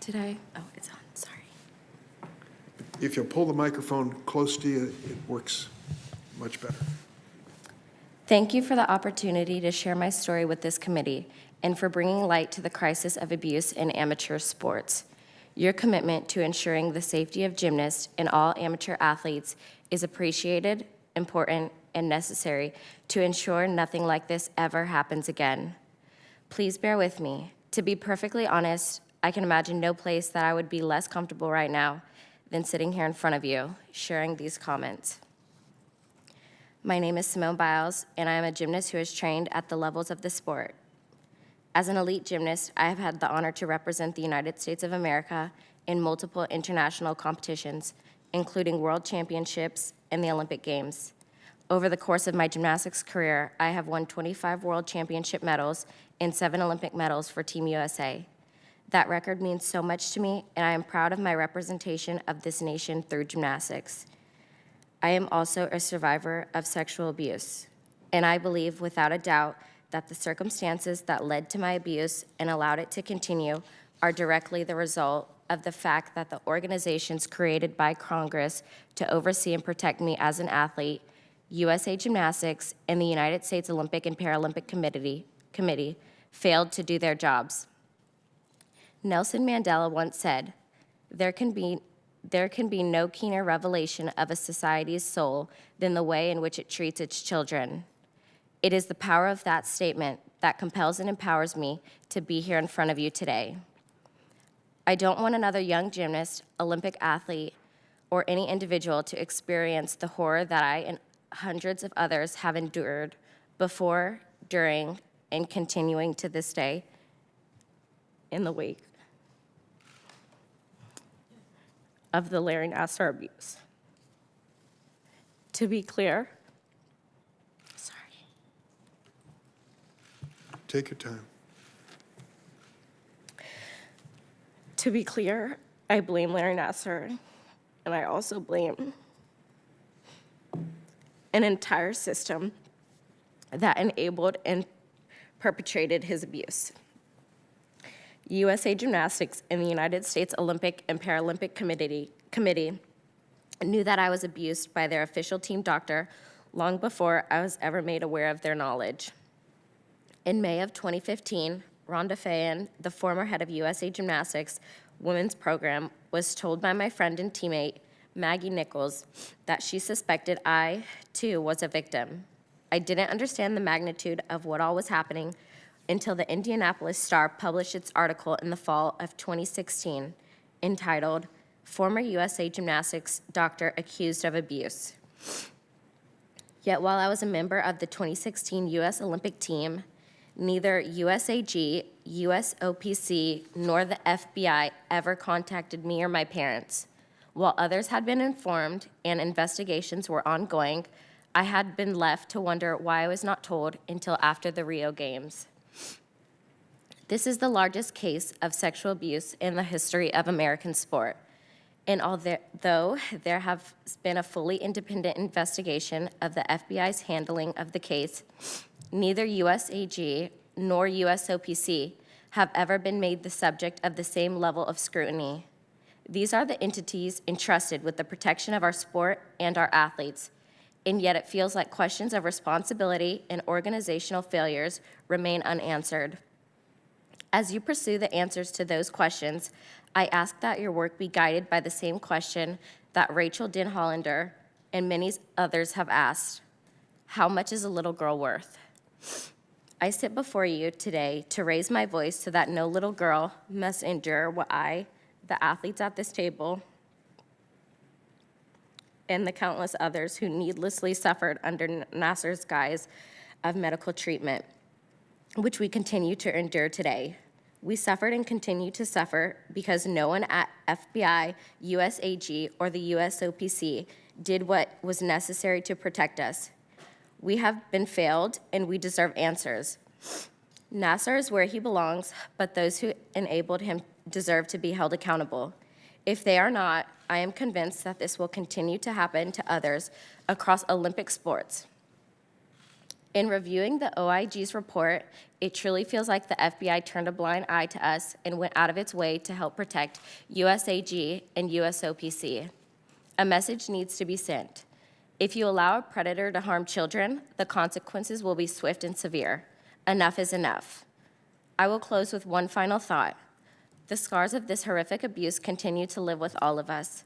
Did I? Oh, it's on, sorry. If you'll pull the microphone close to you, it works much better. Thank you for the opportunity to share my story with this committee and for bringing light to the crisis of abuse in amateur sports. Your commitment to ensuring the safety of gymnasts and all amateur athletes is appreciated, important, and necessary to ensure nothing like this ever happens again. Please bear with me. To be perfectly honest, I can imagine no place that I would be less comfortable right now than sitting here in front of you, sharing these comments. My name is Simone Biles, and I am a gymnast who has trained at the levels of the sport. As an elite gymnast, I have had the honor to represent the United States of America in multiple international competitions, including World Championships and the Olympic Games. Over the course of my gymnastics career, I have won 25 World Championship medals and 7 Olympic medals for Team USA. That record means so much to me, and I am proud of my representation of this nation through gymnastics. I am also a survivor of sexual abuse, and I believe without a doubt that the circumstances that led to my abuse and allowed it to continue are directly the result of the fact that the organizations created by Congress to oversee and protect me as an athlete, USA Gymnastics and the United States Olympic and Paralympic Committee failed to do their jobs. Nelson Mandela once said, there can be no keener revelation of a society's soul than the way in which it treats its children. It is the power of that statement that compels and empowers me to be here in front of you today. I don't want another young gymnast, Olympic athlete, or any individual to experience the horror that I and hundreds of others have endured before, during, and continuing to this day in the wake of the Larry Nassar abuse. To be clear, Take your time. To be clear, I blame Larry Nassar, and I also blame an entire system that enabled and perpetrated his abuse. USA Gymnastics and the United States Olympic and Paralympic Committee knew that I was abused by their official team doctor long before I was ever made aware of their knowledge. In May of 2015, Rhonda Fayen, the former head of USA Gymnastics women's program, was told by my friend and teammate, Maggie Nichols, that she suspected I, too, was a victim. I didn't understand the magnitude of what all was happening until the Indianapolis Star published its article in the fall of 2016, entitled, Former USA Gymnastics Doctor Accused of Abuse. Yet while I was a member of the 2016 U.S. Olympic team, neither USAG, USOPC, nor the FBI ever contacted me or my parents. While others had been informed and investigations were ongoing, I had been left to wonder why I was not told until after the Rio Games. This is the largest case of sexual abuse in the history of American sport. And although there has been a fully independent investigation of the FBI's handling of the case, neither USAG nor USOPC have ever been made the subject of the same level of scrutiny. These are the entities entrusted with the protection of our sport and our athletes, and yet it feels like questions of responsibility and organizational failures remain unanswered. As you pursue the answers to those questions, I ask that your work be guided by the same question that Rachel Denhollander and many others have asked. How much is a little girl worth? I sit before you today to raise my voice so that no little girl must endure what I, the athletes at this table, and the countless others who needlessly suffered under Nassar's guise of medical treatment, which we continue to endure today. We suffered and continue to suffer because no one at FBI, USAG, or the USOPC did what was necessary to protect us. We have been failed, and we deserve answers. Nassar is where he belongs, but those who enabled him deserve to be held accountable. If they are not, I am convinced that this will continue to happen to others across Olympic sports. In reviewing the OIG's report, it truly feels like the FBI turned a blind eye to us and went out of its way to help protect USAG and USOPC. A message needs to be sent. If you allow a predator to harm children, the consequences will be swift and severe. Enough is enough. I will close with one final thought. The scars of this horrific abuse continue to live with all of us.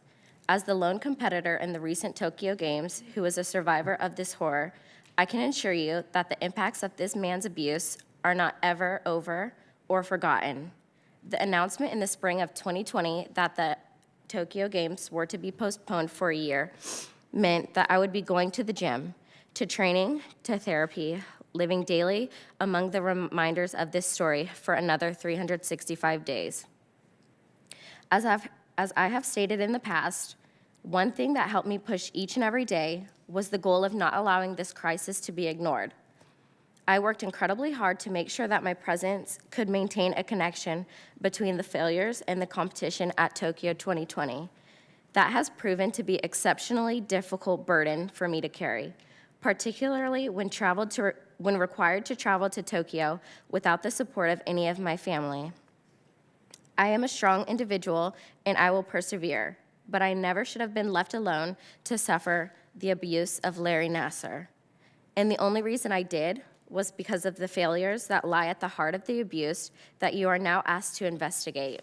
As the lone competitor in the recent Tokyo Games who is a survivor of this horror, I can assure you that the impacts of this man's abuse are not ever over or forgotten. The announcement in the spring of 2020 that the Tokyo Games were to be postponed for a year meant that I would be going to the gym, to training, to therapy, living daily among the reminders of this story for another 365 days. As I have stated in the past, one thing that helped me push each and every day was the goal of not allowing this crisis to be ignored. I worked incredibly hard to make sure that my presence could maintain a connection between the failures and the competition at Tokyo 2020. That has proven to be exceptionally difficult burden for me to carry, particularly when required to travel to Tokyo without the support of any of my family. I am a strong individual and I will persevere, but I never should have been left alone to suffer the abuse of Larry Nassar. And the only reason I did was because of the failures that lie at the heart of the abuse that you are now asked to investigate.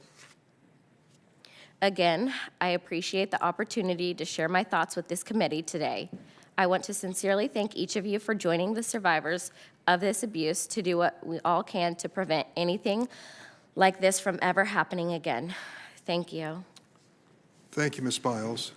Again, I appreciate the opportunity to share my thoughts with this committee today. I want to sincerely thank each of you for joining the survivors of this abuse to do what we all can to prevent anything like this from ever happening again. Thank you. Thank you, Ms. Biles.